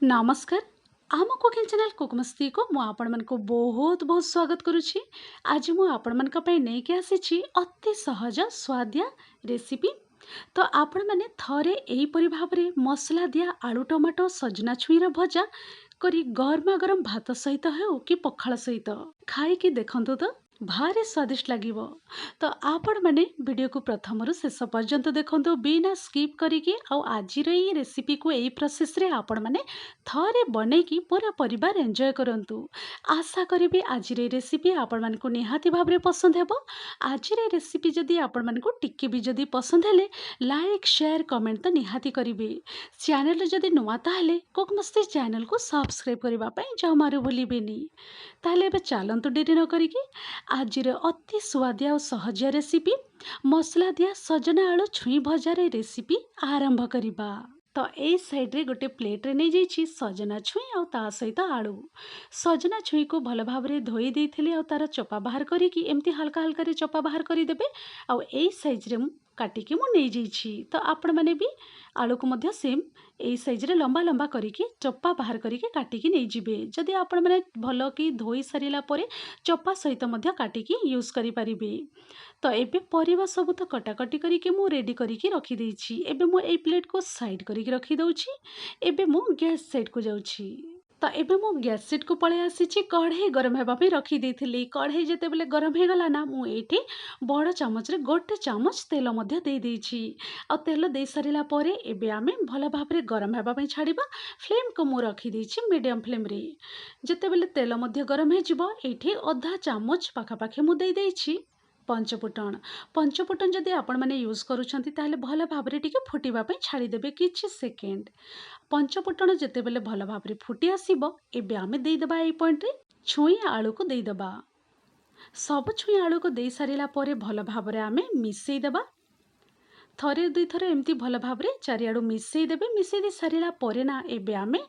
नमस्कार। आम cooking channel कुकमस्ती को मु आपण मन को बहुत बहुत स्वागत करुछि। आज मु आपण मन का पई नै के आसीछि अति सहज स्वादिया रेसिपी। तो आपण माने थरे एही परि भाबरे मसला दिया आलू टमाटो सजना छुईर भजा करी गरमा गरम भात सहित हेउ कि पखाळ सहित खाई कि देखंतु तो भारी स्वादिष्ट लागिवो। तो आपण माने वीडियो को प्रथमरु शेष पर्यंत देखंतु बिना स्किप करिकि आउ आजिर एही रेसिपी को एही प्रोसेस रे आपण माने थरे बनेकी पूरा परिवार एंजॉय करंतु। आशा करिबी आजिर एही रेसिपी आपण मानकु निहाती भाबरे पसंद हेबो। आजिर एही रेसिपी जदि आपण मानकु टिके भी जदि पसंद हेले लाइक शेयर कमेंट तो निहाती करिवे। चैनल जदि नुआ ताहले कुकमस्ती चैनल को सब्सक्राइब करबा पई जमारू भूलिबेनी। ताहले बे चलंतु डेरी न करिकि आजिर अति स्वादिया और सहजिया रेसिपी मसला दिया सजना आलू छुई भजार रेसिपी आरंभ करिबा। तो ए साइड रे गोटे प्लेट रे नै जाइछि सजना छुई और ता सहित आलू। सजना छुई को भल भाव रे धोई देइथिले और तार चोपा बाहर करिकि एमती हल्का हल्का रे चोपा बाहर करि देबे। और ए साइज रे काटिकी मु नै जाइछि। तो आपण माने भी आलू को मध्य सेम ए साइज रे लंबा लंबा करिकि चोपा बाहर करिकि काटिकी नै जिबे। जदि आपण माने भलो कि धोई सारिला परे चोपा सहित मध्य काटिकी यूज करि परिबे। तो एबे परिबा सब तो कटाकटी करिकि मु रेडी करिकि रखि देइछि। एबे मु ए प्लेट को साइड करिकि रखि दउछि। एबे मु गैस साइड को जाउछि। तो एबे मु गैस सेट को पळे आसीछि। कढ़ई गरम हेबा पे रखि देइथिली। कढ़ई जेते बेले गरम हे गला ना मु एठी बड़ चामच रे गोटे चामच तेल मध्य दे देइछि। आ तेल दे सारिला परे एबे आमे भल भाव रे गरम हेबा पे छाडिबा। फ्लेम को मु रखि देइछि मीडियम फ्लेम रे। जेते बेले तेल मध्य गरम हे जिवो एठी आधा चामच पाखा पाखे मु दे देइछि पंचफुटन। पंचफुटन जदि आपण माने यूज करूछंती ताहले भल भाव रे टिके फुटिबा पे छाडी देबे किछि सेकेंड। पंचफुटन जेते बेले भल भाव रे फुटी आसीबो एबे आमे देई देबा ए पॉइंट रे छुई आलू को देई देबा। सब छुई आलू को देई सारिला परे भल भाव रे आमे मिसेई देबा। थरे दुई थरे एमती भल भाव रे चारियाडू मिसेई देबे। मिसेई दे सारिला परे ना एबे आमे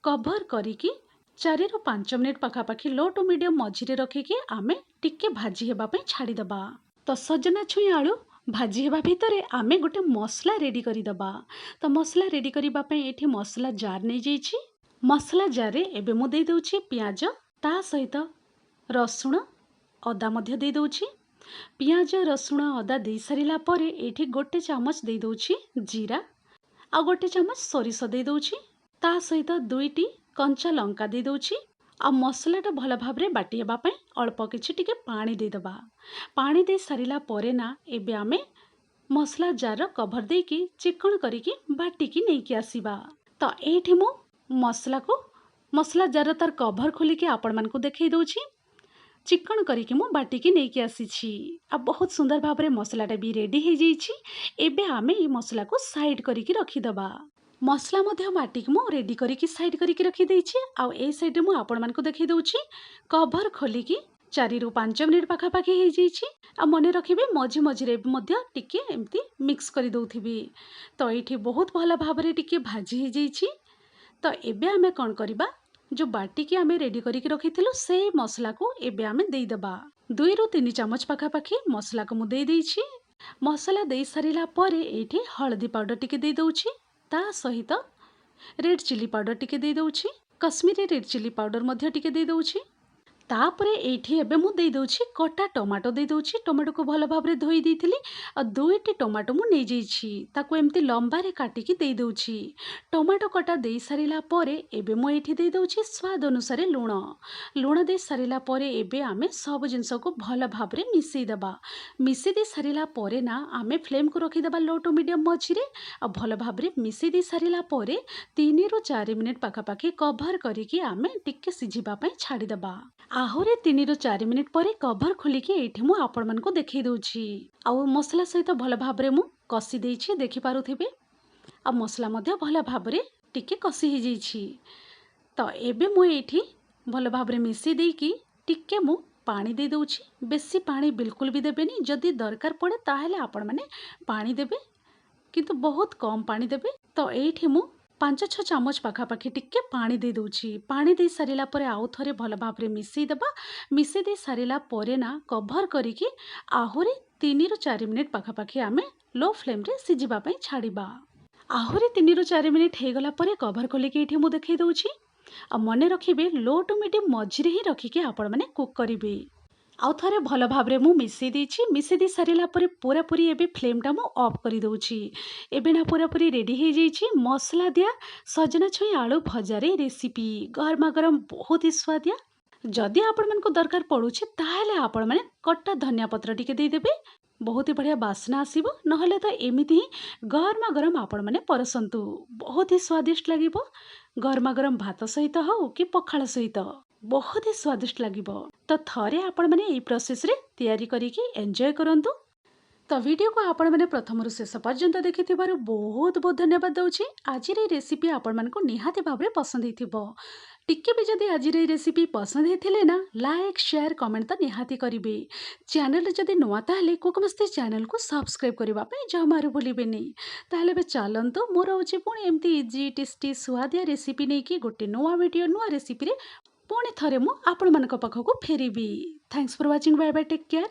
कवर करिकि 4 रु 5 मिनिट पाखापाखी लो टू मीडियम मझिरे रखिकी आमे टिके भाजी हेबा पे छाड़ी दबा। तो सजना छुई आलू भाजी हेबा भितरे आमे गोटे मसला रेडी करी दबा। तो मसला रेडी करिबा पे एठी मसला जार नै जाइछि। मसला जार रे एबे मु देई दउछि पियाज ता सहित रसुण अदा मध्य देई दउछि। पियाज रसुण अदा देई सारिला परे एठी गोटे चामच देई दउछि जीरा आ गोटे चामच सोरिष देई दउछि। ता सहित दुईटी कंचा लंका दे दउछि। आ मसलाटा भल भाव रे बाटी हेबा पे अल्प किछि टिके पानी दे दबा। पानी दे सारिला परे ना एबे आमे मसला जार कवर देकी चिकन करिकि बाटिकी नेकी आसीबा। तो एठी मु मसला जार तार कवर खोलिकी आपण मानकु देखै दउछि। चिकन करिकि मु बाटिकी नेकी आसीछि। आ बहुत सुंदर भाव रे मसलाटा भी रेडी हे जाइछि। एबे आमे ई मसला को साइड करिकि रखि दबा। मसला मध्य बाटिक मु रेडी करिकि साइड करिकि रखि देइछि। आ ए साइड मु आपण मानकु देखै दउछि कवर खोलिकि 4 रु 5 मिनिट पाखा पाखी हे जाइछि। आ मने रखिबे मझी मझी रे मध्य टिके एम्ति मिक्स करि दउथिबी। तो एठी बहुत भला भाव रे टिके भाजी हे जाइछि। तो एबे आमे कोन करिबा जो बाटिकी आमे रेडी करिकि रखिथिलु से मसला को एबे आमे देई दबा। 2 रु 3 चामच पाखा पाखी मसला को मु देई देइछि। मसला देई सारिला परे एठी हळदी पाउडर टिके देई दउछि। ता सहित रेड चिली पाउडर टिके दे दउछि। कश्मीरी रेड चिली पाउडर मध्य टिके दे दउछि। तापरे एठी एबे मु दे दउछि कटा टमाटो दे दउछि। टमाटो को भल भाव रे धोई देइथिली। आ दुईटी टमाटो मु नै जाइछि। ताको एम्ति लंबा रे काटिकी दे दउछि। टमाटो कटा दे सारिला परे एबे मु एठी दे दउछि स्वाद अनुसार लूण। लूण दे सारिला परे एबे आमे सब जिंस को भल भाव रे मिसेई दबा। मिसेई दे सारिला परे ना आमे फ्लेम को रखि दबा लो टू मीडियम मझिरे। आ भल भाव रे मिसेई दे सारिला परे 3 रु 4 मिनिट पाखापाखी कवर करिकि आमे टिके सिझिबा पे छाड़ी दबा। आहुरे 3 रु 4 मिनिट परे कवर खोलिकि एठी मु आपण मानकु देखै दउछि। आ मसला सहित भल भाव रे मु कसी देइछि देखि पारुथिबे। आ मसला मध्य भल भाव रे टिके कसी हे जाइछि। तो एबे मु एठी भल भाव रे मिसेई देइकि टिके मु पानी दे दउछि। बेसी पानी बिल्कुल भी देबेनी। जदि दरकार पड़े ताहेले आपण माने पानी देबे किंतु बहुत कम पानी देबे। तो एठी मु 5-6 चामच पाखापाखी टिके पानी दे दउछि। पानी दे सारिला परे आउ थरे भल भाव रे मिसेई देबा। मिसेई दे सारिला परे ना कवर करिकि आहुरे 3 रु 4 मिनिट पाखापाखी आमे लो फ्लेम रे सिझिबा पे छाड़िबा। ଆହୁରି 3 ରୁ 4 ମିନିଟ୍ ହେଇଗଲା ପରେ କଭର୍ ଖୋଲିକି ଏଇଠି ମୁଁ ଦେଖେଇ ଦଉଛି। ଆଉ ମନେ ରଖିବେ ଲୋ ଟୁ ମିଡ଼ିୟମ୍ ମଝିରେ ହିଁ ରଖିକି ଆପଣମାନେ କୁକ୍ କରିବେ। ଆଉ ଥରେ ଭଲ ଭାବରେ ମୁଁ ମିଶେଇ ଦେଇଛି। ମିଶେଇ ଦେଇ ସାରିଲା ପରେ ପୁରାପୁରି ଏବେ ଫ୍ଲେମ୍‌ଟା ମୁଁ ଅଫ୍ କରିଦଉଛି। ଏବେ ନା ପୁରାପୁରି ରେଡି ହେଇଯାଇଛି ମସଲା ଦିଆ ସଜନା ଛୁଇଁ ଆଳୁ ଭଜାରେ ରେସିପି। ଗରମା ଗରମ ବହୁତ ହି ସୁଆଦିଆ। ଯଦି ଆପଣମାନଙ୍କୁ ଦରକାର ପଡୁଛି ତାହେଲେ ଆପଣମାନେ କଟା ଧନିଆ ପତ୍ର ଟିକେ ଦେଇଦେବେ। ବହୁତ ହି ବଢ଼ିଆ ବାସ୍ନା ଆସିବ। ନହେଲେ ତ ଏମିତି ହିଁ ଗରମା ଗରମ ଆପଣମାନେ ପରସନ୍ତୁ। ବହୁତ ହି ସ୍ୱାଦିଷ୍ଟ ଲାଗିବ। ଗରମା ଗରମ ଭାତ ସହିତ ହଉ କି ପଖାଳ ସହିତ ବହୁତ ହି ସ୍ୱାଦିଷ୍ଟ ଲାଗିବ। ତ ଥରେ ଆପଣମାନେ ଏଇ ପ୍ରୋସେସ୍‌ରେ ତିଆରି କରିକି ଏନ୍‌ଜୟ କରନ୍ତୁ। ତ ଭିଡ଼ିଓକୁ ଆପଣମାନେ ପ୍ରଥମରୁ ଶେଷ ପର୍ଯ୍ୟନ୍ତ ଦେଖିଥିବାରୁ ବହୁତ ବହୁତ ଧନ୍ୟବାଦ ଦେଉଛି। ଆଜିର ଏଇ ରେସିପି ଆପଣମାନଙ୍କୁ ନିହାତି ଭାବରେ ପସନ୍ଦ ହେଇଥିବ। ଟିକେ ବି ଯଦି ଆଜିର ଏଇ ରେସିପି ପସନ୍ଦ ହେଇଥିଲେ ନା ଲାଇକ୍ ସେୟାର କମେଣ୍ଟ ତ ନିହାତି କରିବେ। ଚ୍ୟାନେଲରେ ଯଦି ନୂଆ ତାହେଲେ କୁକ୍ ମସ୍ତି ଚ୍ୟାନେଲକୁ ସବସ୍କ୍ରାଇବ୍ କରିବା ପାଇଁ ଜମାରୁ ଭୁଲିବେନି। ତାହେଲେ ଏବେ ଚାଲନ୍ତୁ ମୁଁ ରହୁଛି ପୁଣି ଏମିତି ଇଜି ଟେଷ୍ଟି ସୁଆଦିଆ ରେସିପି ନେଇକି ଗୋଟେ ନୂଆ ଭିଡ଼ିଓ ନୂଆ ରେସିପିରେ ପୁଣି ଥରେ ମୁଁ ଆପଣମାନଙ୍କ ପାଖକୁ ଫେରିବି। Thanks for watching. Bye bye, take care.